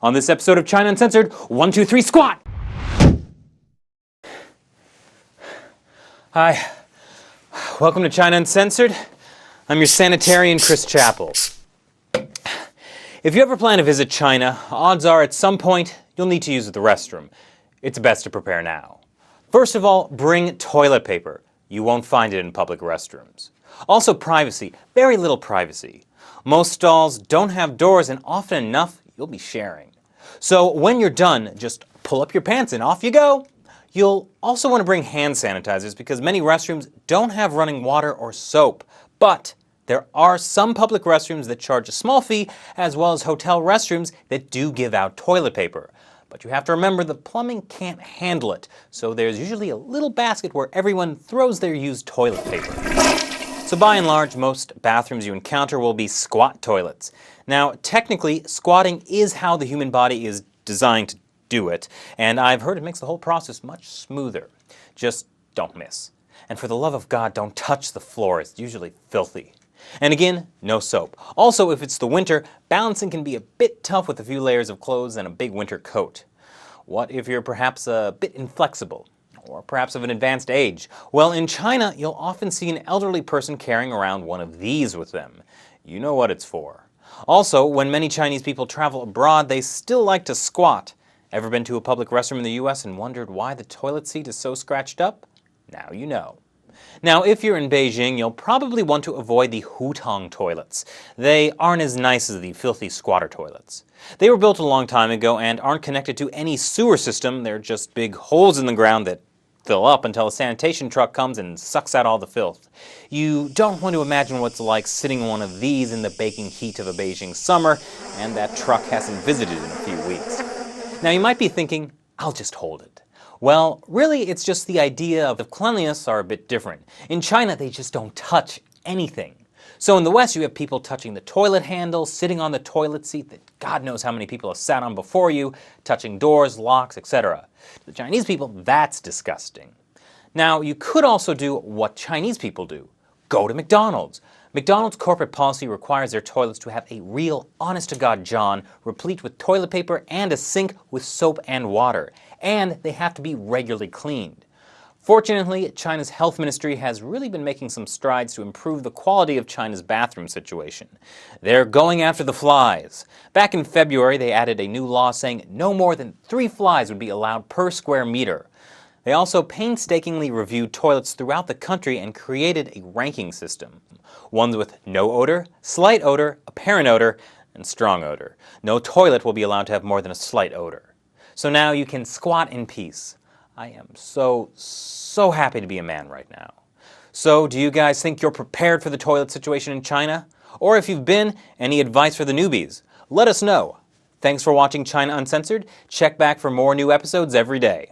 On this episode of China Uncensored, 1, 2, 3, squat! Hi, welcome to China Uncensored. I'm your sanitarian, Chris Chappell. If you ever plan to visit China, odds are at some point you'll need to use the restroom. It's best to prepare now. First of all, bring toilet paper. You won't find it in public restrooms. Also privacy, very little privacy. Most stalls don't have doors and often enough you'll be sharing. So when you're done, just pull up your pants and off you go. You'll also want to bring hand sanitizers because many restrooms don't have running water or soap. But there are some public restrooms that charge a small fee, as well as hotel restrooms that do give out toilet paper. But you have to remember the plumbing can't handle it, so there's usually a little basket where everyone throws their used toilet paper. So by and large, most bathrooms you encounter will be squat toilets. Now, technically, squatting is how the human body is designed to do it, and I've heard it makes the whole process much smoother. Just don't miss. And for the love of God, don't touch the floor. It's usually filthy. And again, no soap. Also, if it's the winter, balancing can be a bit tough with a few layers of clothes and a big winter coat. What if you're perhaps a bit inflexible? Or perhaps of an advanced age? Well, in China, you'll often see an elderly person carrying around one of these with them. You know what it's for. Also, when many Chinese people travel abroad, they still like to squat. Ever been to a public restroom in the US and wondered why the toilet seat is so scratched up? Now you know. Now, if you're in Beijing, you'll probably want to avoid the hutong toilets. They aren't as nice as the filthy squatter toilets. They were built a long time ago and aren't connected to any sewer system. They're just big holes in the ground that fill up until a sanitation truck comes and sucks out all the filth. You don't want to imagine what it's like sitting in one of these in the baking heat of a Beijing summer, and that truck hasn't visited in a few weeks. Now you might be thinking, I'll just hold it. Well, really it's just the idea of cleanliness are a bit different. In China, they just don't touch anything. So in the West, you have people touching the toilet handle, sitting on the toilet seat that God knows how many people have sat on before you, touching doors, locks, etc. To the Chinese people, that's disgusting. Now, you could also do what Chinese people do. Go to McDonald's. McDonald's corporate policy requires their toilets to have a real, honest-to-God John, replete with toilet paper and a sink with soap and water. And they have to be regularly cleaned. Fortunately, China's health ministry has really been making some strides to improve the quality of China's bathroom situation. They're going after the flies. Back in February, they added a new law saying no more than 3 flies would be allowed per square meter. They also painstakingly reviewed toilets throughout the country and created a ranking system. Ones with no odor, slight odor, apparent odor, and strong odor. No toilet will be allowed to have more than a slight odor. So now you can squat in peace. I am so happy to be a man right now. So, do you guys think you're prepared for the toilet situation in China? Or if you've been, any advice for the newbies? Let us know. Thanks for watching China Uncensored. Check back for more new episodes every day.